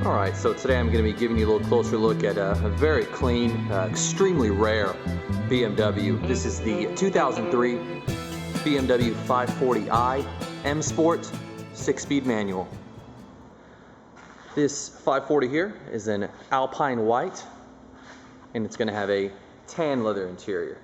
Alright, so today I'm going to be giving you a little closer look at a very clean, extremely rare BMW. This is the 2003 BMW 540i M Sport 6-speed manual. This 540 here is an Alpine white, and it's going to have a tan leather interior.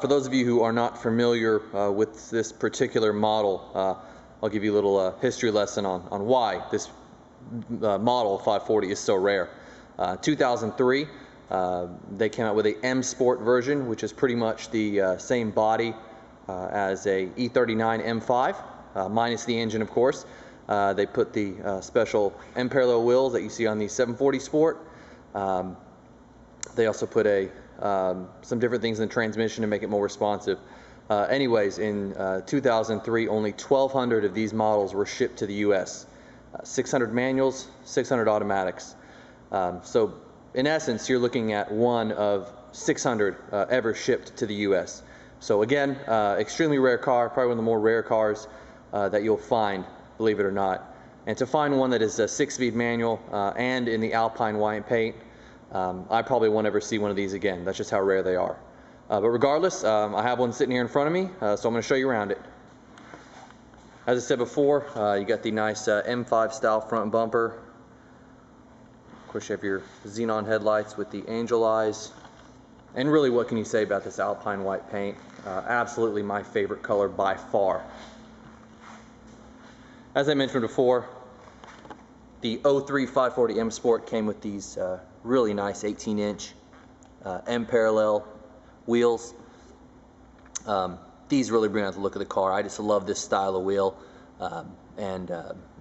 For those of you who are not familiar with this particular model, I'll give you a little history lesson on why this model 540 is so rare. 2003, they came out with a M Sport version, which is pretty much the same body as a E39 M5, minus the engine, of course. They put the special M parallel wheels that you see on the 740 Sport. They also put some different things in the transmission to make it more responsive. Anyways, in 2003, only 1,200 of these models were shipped to the U.S. 600 manuals, 600 automatics. So in essence, you're looking at one of 600 ever shipped to the U.S. So again, extremely rare car, probably one of the more rare cars that you'll find, believe it or not. And to find one that is a 6-speed manual and in the Alpine white paint, I probably won't ever see one of these again. That's just how rare they are. But regardless, I have one sitting here in front of me, so I'm going to show you around it. As I said before, you got the nice M5 style front bumper. Of course, you have your xenon headlights with the angel eyes. And really, what can you say about this Alpine white paint? Absolutely my favorite color by far. As I mentioned before, the 03 540 M Sport came with these really nice 18-inch M parallel wheels. These really bring out the look of the car. I just love this style of wheel, and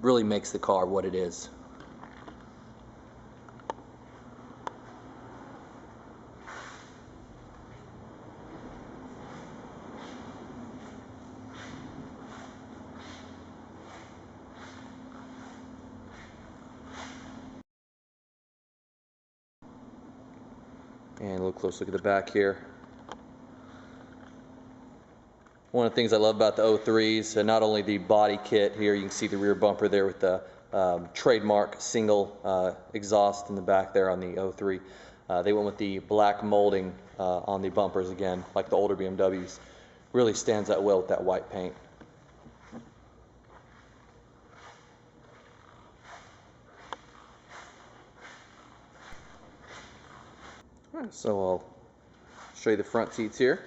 really makes the car what it is. And a little close look at the back here. One of the things I love about the 03s, not only the body kit here, you can see the rear bumper there with the trademark single exhaust in the back there on the 03. They went with the black molding on the bumpers again, like the older BMWs. Really stands out well with that white paint. So I'll show you the front seats here.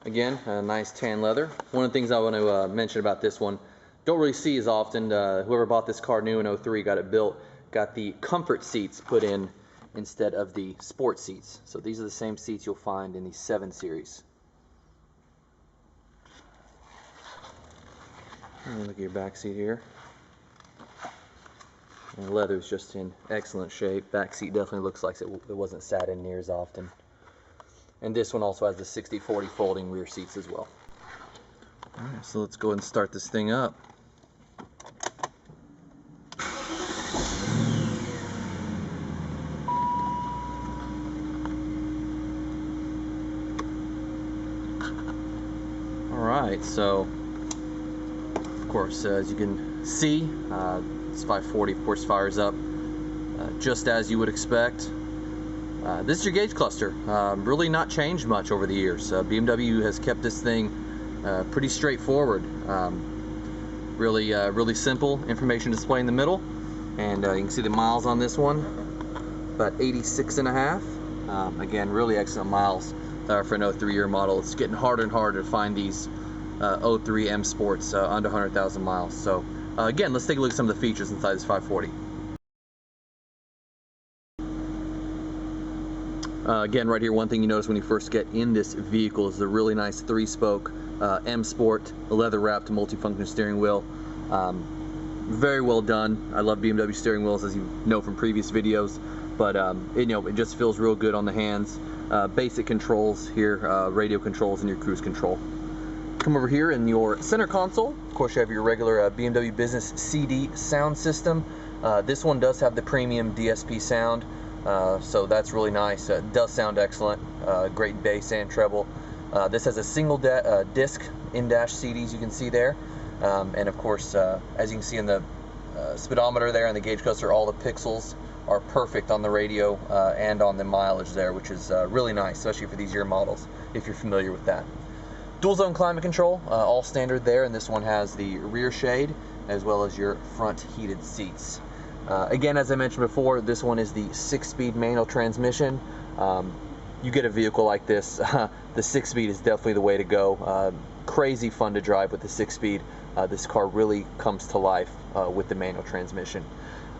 Again, a nice tan leather. One of the things I want to mention about this one, don't really see as often. Whoever bought this car new in 03, got it built, got the comfort seats put in instead of the sport seats. So these are the same seats you'll find in the 7 Series. And look at your back seat here. And the leather is just in excellent shape. Back seat definitely looks like it wasn't sat in near as often. And this one also has the 60/40 folding rear seats as well. Alright, so let's go ahead and start this thing up. Alright, so of course, as you can see, this 540 of course fires up just as you would expect. This is your gauge cluster. Really not changed much over the years. BMW has kept this thing pretty straightforward. Really simple information display in the middle, and you can see the miles on this one, about 86.5. Again, really excellent miles for an 03-year model. It's getting harder and harder to find these 03 M Sports under 100,000 miles. So again, let's take a look at some of the features inside this 540. Again, right here, one thing you notice when you first get in this vehicle is the really nice 3-spoke M Sport leather-wrapped multifunction steering wheel. Very well done. I love BMW steering wheels, as you know from previous videos, but it just feels real good on the hands. Basic controls here, radio controls and your cruise control. Come over here in your center console. Of course, you have your regular BMW Business CD sound system. This one does have the premium DSP sound. so that's really nice. It does sound excellent. Great bass and treble. This has a single disc in-dash CDs you can see there, and of course, as you can see in the speedometer there and the gauge cluster, all the pixels are perfect on the radio and on the mileage there, which is really nice, especially for these year models, if you're familiar with that. Dual zone climate control, all standard there, and this one has the rear shade as well as your front heated seats. Again, as I mentioned before, this one is the 6-speed manual transmission. You get a vehicle like this, the 6-speed is definitely the way to go. Crazy fun to drive with the 6-speed. This car really comes to life with the manual transmission.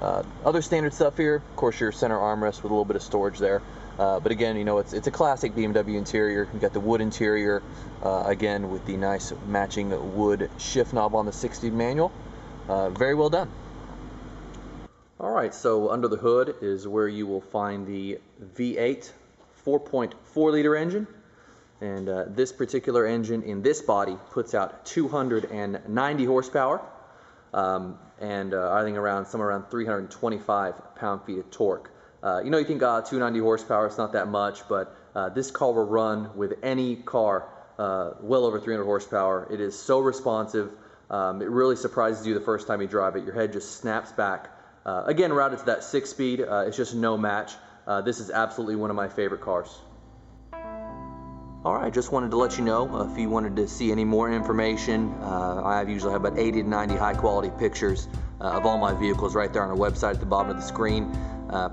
Other standard stuff here, of course, your center armrest with a little bit of storage there. But again, you know, it's a classic BMW interior. You've got the wood interior, again, with the nice matching wood shift knob on the 6-speed manual. Very well done. All right, so under the hood is where you will find the V8 4.4 liter engine. And this particular engine in this body puts out 290 horsepower. And I think somewhere around 325 pound-feet of torque. You know, you think 290 horsepower, it's not that much, but this car will run with any car well over 300 horsepower. It is so responsive. It really surprises you the first time you drive it. Your head just snaps back. Again, routed to that 6-speed, it's just no match. This is absolutely one of my favorite cars. Alright, just wanted to let you know, if you wanted to see any more information, I usually have about 80 to 90 high quality pictures of all my vehicles right there on our website at the bottom of the screen.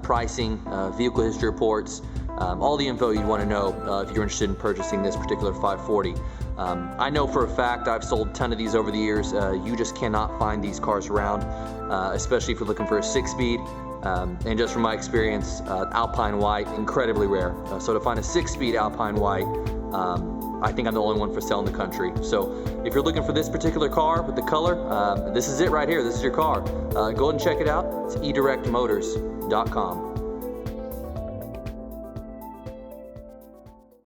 Pricing, vehicle history reports, all the info you'd want to know if you're interested in purchasing this particular 540. I know for a fact I've sold a ton of these over the years. You just cannot find these cars around, especially if you're looking for a 6-speed. And just from my experience, Alpine White, incredibly rare. So to find a 6-speed Alpine White, I think I'm the only one for sale in the country. So if you're looking for this particular car with the color, this is it right here. This is your car. Go ahead and check it out. It's eDirectMotors.com.